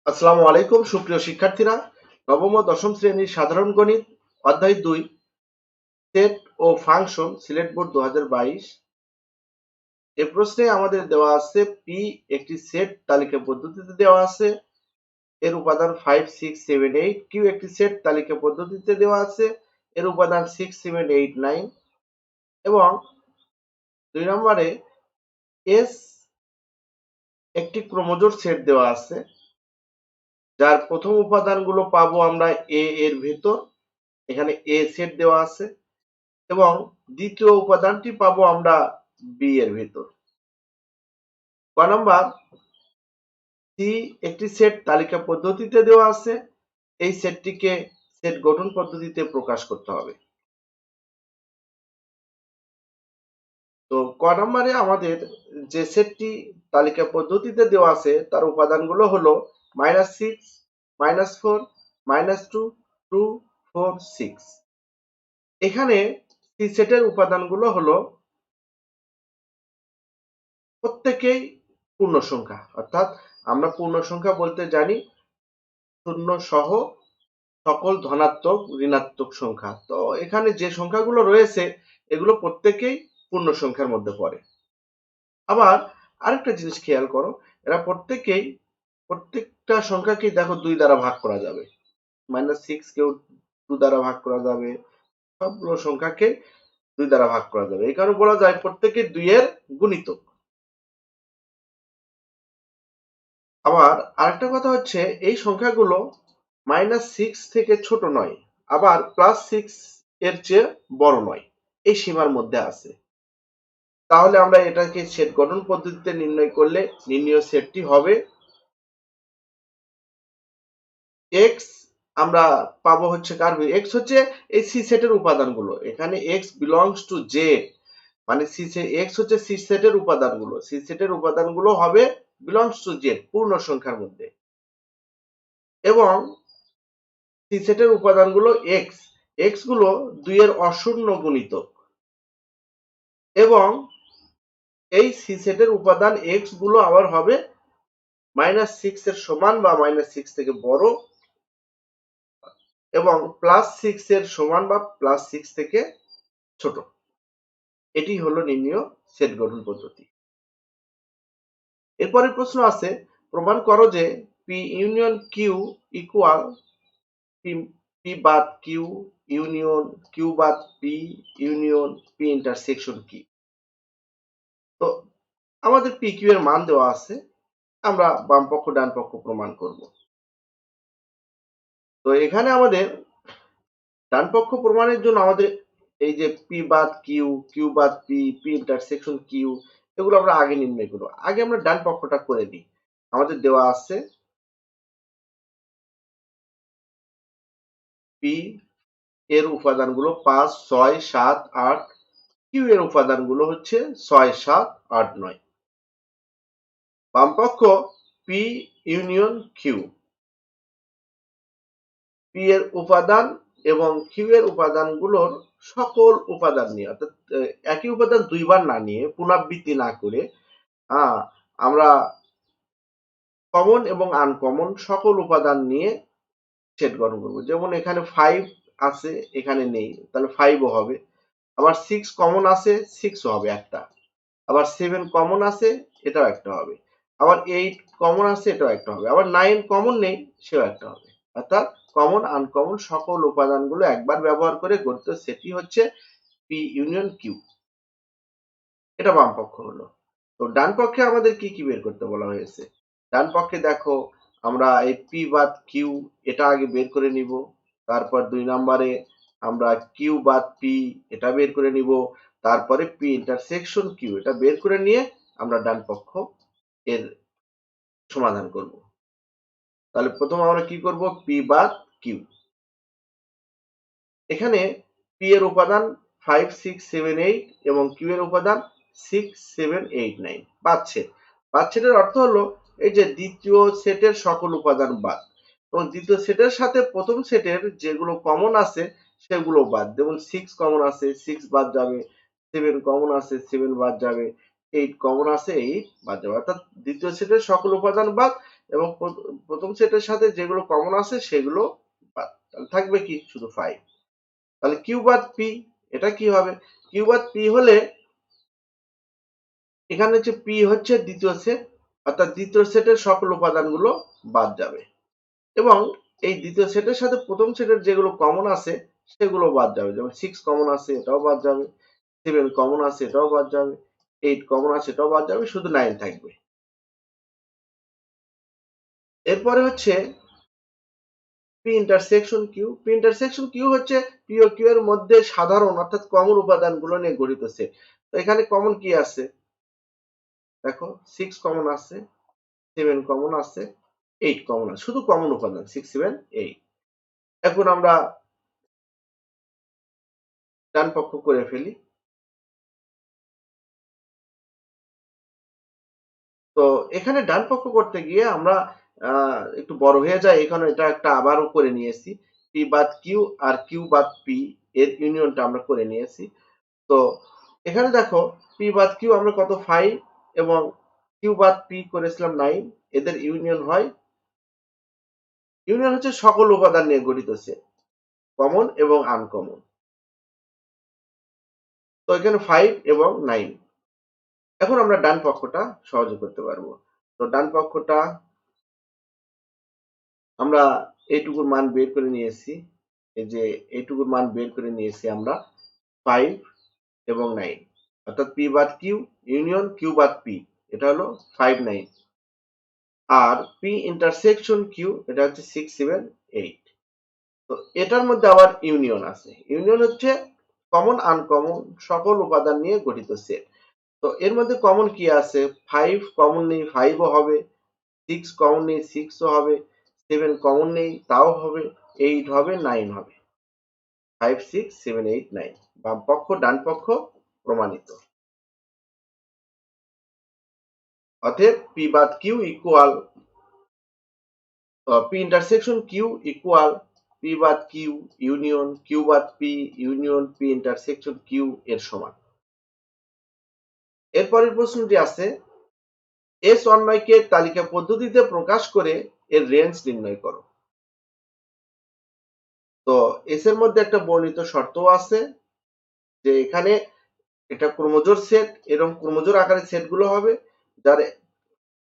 আসসালামু আলাইকুম সুপ্রিয় শিক্ষার্থীরা, নবম ও দশম শ্রেণীর সাধারণ গণিত অধ্যায় 2 সেট ও ফাংশন সিলেট বোর্ড 2022 এর প্রশ্নে আমাদের দেওয়া আছে পি একটি সেট তালিকা পদ্ধতিতে দেওয়া আছে, এর উপাদান 5 6 7 8, কিউ একটি সেট তালিকা পদ্ধতিতে দেওয়া আছে, এর উপাদান 6 7 8 9 এবং 2 নম্বরে এস একটি ক্রমজোড় সেট দেওয়া আছে যার প্রথম উপাদানগুলো পাবো আমরা এ এর ভেতর, এখানে এ সেট দেওয়া আছে, এবং দ্বিতীয় উপাদানটি পাবো আমরা বি এর ভিতর। ক নাম্বার সি একটি সেট তালিকা পদ্ধতিতে দেওয়া আছে, এই সেটটিকে সেট গঠন পদ্ধতিতে প্রকাশ করতে হবে। তো ক নাম্বারে আমাদের যে সেটটি তালিকা পদ্ধতিতে দেওয়া আছে তার উপাদানগুলো হলো -6 -4 -2 2 4 6। এখানে সি সেটের উপাদানগুলো হলো প্রত্যেকেই পূর্ণ সংখ্যা, অর্থাৎ আমরা পূর্ণ সংখ্যা বলতে জানি শূন্য সহ সকল ধনাত্মক ঋণাত্মক সংখ্যা। তো এখানে যে সংখ্যাগুলো রয়েছে এগুলো প্রত্যেকেই পূর্ণ সংখ্যার মধ্যে পড়ে। আবার আরেকটা জিনিস খেয়াল করো, এরা প্রত্যেকটা সংখ্যাকেই দেখো 2 দ্বারা ভাগ করা যাবে। -6 কেও 2 দ্বারা ভাগ করা যাবে, সবগুলো সংখ্যাকে 2 দ্বারা ভাগ করা যাবে। এই কারণে বলা যায় প্রত্যেকে 2 এর গুণিতক। আবার আরেকটা কথা হচ্ছে এই সংখ্যাগুলো -6 থেকে ছোট নয়, আবার +6 এর চেয়ে বড় নয়, এই সীমার মধ্যে আছে। তাহলে আমরা এটাকে সেট গঠন পদ্ধতিতে নির্ণয় করলে নির্ণীয় সেটটি হবে x। আমরা পাবো হচ্ছে কার x হচ্ছে এই সি সেটের উপাদানগুলো, এখানে x belongs to z, মানে x হচ্ছে সি সেটের উপাদানগুলো, সি সেটের উপাদানগুলো হবে belongs to z পূর্ণ সংখ্যার মধ্যে, এবং সি সেটের উপাদানগুলো x গুলো 2 এর অশূন্য গুণিতক, এবং এই সি সেটের উপাদান x গুলো আবার হবে -6 এর সমান বা -6 থেকে বড়, এবং +6 এর সমান বা +6 থেকে ছোট। এটি হলো নির্ণীয় সেট গঠন পদ্ধতি। এরপরের প্রশ্ন আছে, প্রমাণ করো যে P union Q equal P বাদ কিউ ইউনিয়ন কিউ বাদ পি ইউনিয়ন পি ইন্টারসেকশন কি। তো আমাদের পি কিউ এর মান দেওয়া আছে, আমরা বাম পক্ষ ডান পক্ষ প্রমাণ করব। তো এখানে আমাদের ডান পক্ষ প্রমাণের জন্য আমাদের এই যে পি বাদ কিউ, কিউ বাদ পি, পি ইন্টারসেকশন কিউ, এগুলো আমরা আগে নির্ণয় করব। আগে আমরা ডান পক্ষটা করে নিই। আমাদের দেওয়া আছে পি এর উপাদানগুলো 5 6 7 8, কিউ এর উপাদানগুলো হচ্ছে 6 7 8 9। বাম পক্ষ পি ইউনিয়ন কিউ, পি এর উপাদান এবং কিউ এর উপাদানগুলোর সকল উপাদান নিয়ে, অর্থাৎ একই উপাদান দুইবার না নিয়ে, পুনরাবৃত্তি না করে, আমরা কমন এবং আনকমন সকল উপাদান নিয়ে সেট গঠন করব। যেমন এখানে 5 আছে, এখানে নেই, তাহলে 5 ও হবে। আবার 6 কমন আছে, 6 ও হবে একটা। আবার 7 কমন আছে, এটাও একটা হবে। আবার 8 কমন আছে, এটাও একটা হবে। আবার 9 কমন নেই, সেও একটা হবে। অর্থাৎ কমন আনকমন সকল উপাদানগুলো একবার ব্যবহার করে গঠিত সেটই হচ্ছে পি ইউনিয়ন কিউ। এটা বাম পক্ষ হলো। তো ডান পক্ষে আমাদের কি কি বের করতে বলা হয়েছে? ডান পক্ষে দেখো, আমরা এই পি বাদ কিউ এটা আগে বের করে নিব, তারপর 2 নম্বরে আমরা কিউ বাদ পি এটা বের করে নিব, তারপরে পি ইন্টারসেকশন কিউ এটা বের করে নিয়ে আমরা ডান পক্ষ এর সমাধান করব। তাহলে প্রথম আমরা কি করব, পি বাদ কিউ। এখানে পি এর উপাদান 5 6 7 8 এবং কিউ এর উপাদান 6 7 8 9। বাদছেদের অর্থ হলো এই যে দ্বিতীয় সেটের সকল উপাদান বাদ, এবং দ্বিতীয় সেটের সাথে প্রথম সেটের যেগুলো কমন আছে সেগুলো বাদ। যেমন 6 কমন আছে, 6 বাদ যাবে, 7 কমন আছে, 7 বাদ যাবে, 8 কমন আছে, 8 বাদ যাবে। অর্থাৎ দ্বিতীয় সেটের সকল উপাদান বাদ এবং প্রথম সেটের সাথে যেগুলো কমন আছে সেগুলো বাদ, তাহলে থাকবে কি শুধু 5। তাহলে কিউ বাদ পি, এটা কি হবে? কিউ বাদ পি হলে এখানে হচ্ছে পি হচ্ছে দ্বিতীয় সেট, অর্থাৎ দ্বিতীয় সেটের সকল উপাদানগুলো বাদ যাবে এবং এই দ্বিতীয় সেটের সাথে প্রথম সেটের যেগুলো কমন আছে সেগুলো বাদ যাবে। যেমন 6 কমন আছে, এটাও বাদ যাবে, 7 কমন আছে, এটাও বাদ যাবে, 8 কমন আছে, এটাও বাদ যাবে, শুধু 9 থাকবে। এরপরে হচ্ছে P intersection Q. P intersection Q P পি ও কিউ এর মধ্যে সাধারণ অর্থাৎ কমন উপাদানগুলো নিয়ে গঠিত সেট। তো এখানে কমন কি আছে? দেখো 6 কমন আছে, 7 কমন আছে, 8 কমন আছে, শুধু কমন উপাদান 6, 7, 8। এখন আমরা ডান পক্ষ করে ফেলি। তো এখানে ডান পক্ষ করতে গিয়ে আমরা একটু বড় হয়ে যায়, এখানে এটা একটা আবারও করে নিয়েছি। পি বাদ কিউ আর কিউ বাদ পি এর ইউনিয়নটা আমরা করে নিয়েছি। তো এখানে দেখো পি বাদ কিউ আমরা কত 5 এবং কিউ বাদ পি করেছিলাম 9, এদের ইউনিয়ন হয়, ইউনিয়ন হচ্ছে সকল উপাদান নিয়ে গঠিত সেট, কমন এবং আনকমন। তো এখানে 5 এবং 9। এখন আমরা ডান পক্ষটা সহজে করতে পারবো। তো ডান পক্ষটা আমরা এইটুকুর মান বের করে নিয়েছি, এই যে এইটুকুর মান বের করে নিয়েছি আমরা 5 এবং 9, অর্থাৎ পি বাদ কিউ ইউনিয়ন কিউ বাদ পি, এটা হলো 5, 9। আর পি ইন্টারসেকশন কিউ এটা হচ্ছে 6, 7, 8। তো এটার মধ্যে আবার ইউনিয়ন আছে, ইউনিয়ন হচ্ছে কমন আনকমন সকল উপাদান নিয়ে গঠিত সেট। তো এর মধ্যে কমন কি আছে? 5 কমন নেই, 5 ও হবে, 6 কমন নেই, 6 ও হবে, 7 কমন নেই, তাও হবে, 8 হবে, 9 হবে। 5, 6, 7, 8, 9, বাম পক্ষ ডান পক্ষ প্রমাণিত। অতএব পি বাদ Q equal P intersection Q equal P বাদ কিউ ইউনিয়ন কিউ বাদ P union P intersection Q এর সমান। এরপরের প্রশ্নটি আছে, এস অন্বয়কে তালিকা পদ্ধতিতে প্রকাশ করে এর রেঞ্জ নির্ণয় করো। তো এস এর মধ্যে একটা বর্ণিত শর্ত আছে যে এখানে এটা ক্রোমোজোর সেট, এরকম ক্রোমোজোর আকারে সেটগুলো হবে যার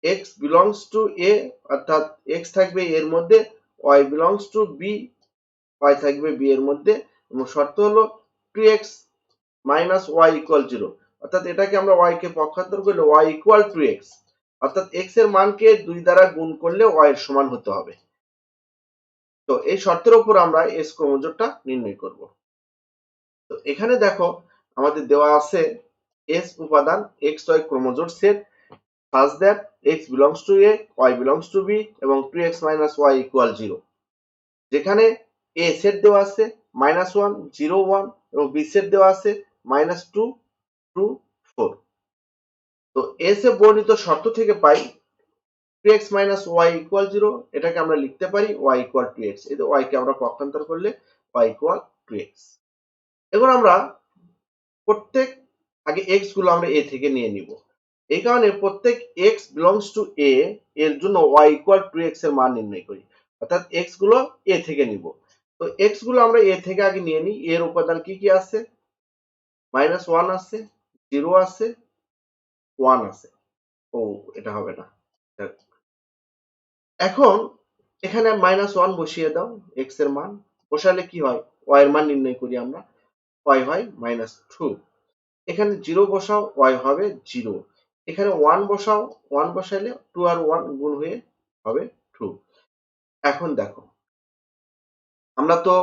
x belongs to a, অর্থাৎ x থাকবে এর মধ্যে, y belongs to b, y থাকবে b এর মধ্যে, এবং শর্ত হলো 2x minus y equal 0, অর্থাৎ এটাকে আমরা y কে পক্ষান্তর করলে y equal 2x, অর্থাৎ x এর মানকে 2 দ্বারা গুণ করলে y এর সমান হতে হবে। তো এই শর্তের উপর আমরা s ক্রোমোজোরটা নির্ণয় করব। তো এখানে দেখো আমাদের দেওয়া আছে s উপাদান xy ক্রোমোজোর set such that x belongs to a, y belongs to b এবং 2x minus y equal 0, যেখানে a সেট দেওয়া আছে -1, 0, 1 এবং b সেট দেওয়া আছে -2, 2, 4। তো s এ বর্ণিত শর্ত থেকে পাই 2x minus y equal 0, এটাকে আমরা লিখতে পারি y equal 2x, এই তো y কে আমরা পক্ষান্তর করলে y equal 2x। এখন আমরা প্রত্যেক আগে x গুলো আমরা a থেকে নিয়ে নিব, এই কারণে প্রত্যেক x belongs to a এর জন্য y equal 2x এর মান নির্ণয় করি, অর্থাৎ x গুলো a থেকে নিব। তো x গুলো আমরা a থেকে আগে নিয়ে নিই। এর উপাদান কি কি আছে? -1 আছে, 0 আছে, 1 আছে। ও এটা হবে না। এখন এখানে -1 বসিয়ে দাও, x এর মান বসালে কি হয়, y এর মান নির্ণয় করি আমরা, y হয় -2। এখানে 0 বসাও, y হবে 0। এখানে 1 বসাও, 1 বসাইলে 2 আর 1 গুণ হয়ে হবে 2। এখন দেখো আমরা তো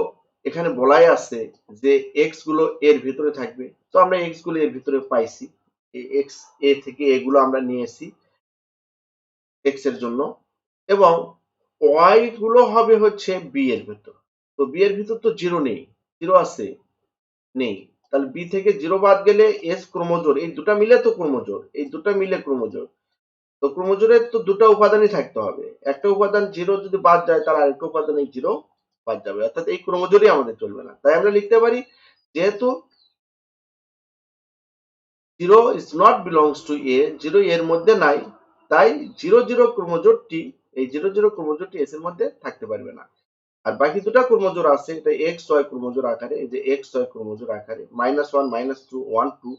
এখানে বলাই আছে যে x গুলো এর ভিতরে থাকবে, তো আমরা x গুলো এর ভিতরে পাইছি, x a থেকে এগুলো আমরা নিয়েছি x এর জন্য, এবং y গুলো হবে হচ্ছে b এর ভিতর। তো b এর ভিতর তো 0 নেই, 0 আছে নেই, তাহলে b থেকে 0 বাদ গেলে s ক্রোমোজোর, এই দুটো মিলে তো ক্রোমোজোর, এই দুটো মিলে ক্রোমোজোর। তো ক্রোমোজোরের তো দুটো উপাদানই থাকতে হবে, একটা উপাদান 0 যদি বাদ যায় তাহলে আরেকটা উপাদান এই 0 বাদ যাবে, অর্থাৎ এই ক্রোমোজোরই আমাদের চলবে না। তাই আমরা লিখতে পারি যেহেতু 0 is not belongs to a, 0 এর মধ্যে নাই, তাই 0, 0 ক্রোমোজোরটি এই 00 ক্রোমোজোরটি এস এর মধ্যে থাকতে পারবে না। আর বাকি দুটা ক্রোমোজোর আছে, এটা XY ক্রোমোজোর আকারে, এই যে XY ক্রোমোজোর আকারে -1 -2 1 2,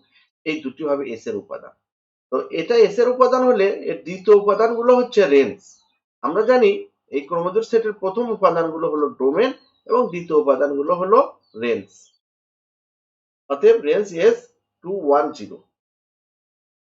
এই দুটি হবে এস এর উপাদান। তো এটা এস এর উপাদান হলে এর দ্বিতীয় উপাদানগুলো হচ্ছে রেঞ্জ। আমরা জানি এই ক্রোমোজোর সেটের প্রথম উপাদানগুলো হলো ডোমেন এবং দ্বিতীয় উপাদানগুলো হলো রেঞ্জ। অতএব রেঞ্জ S210।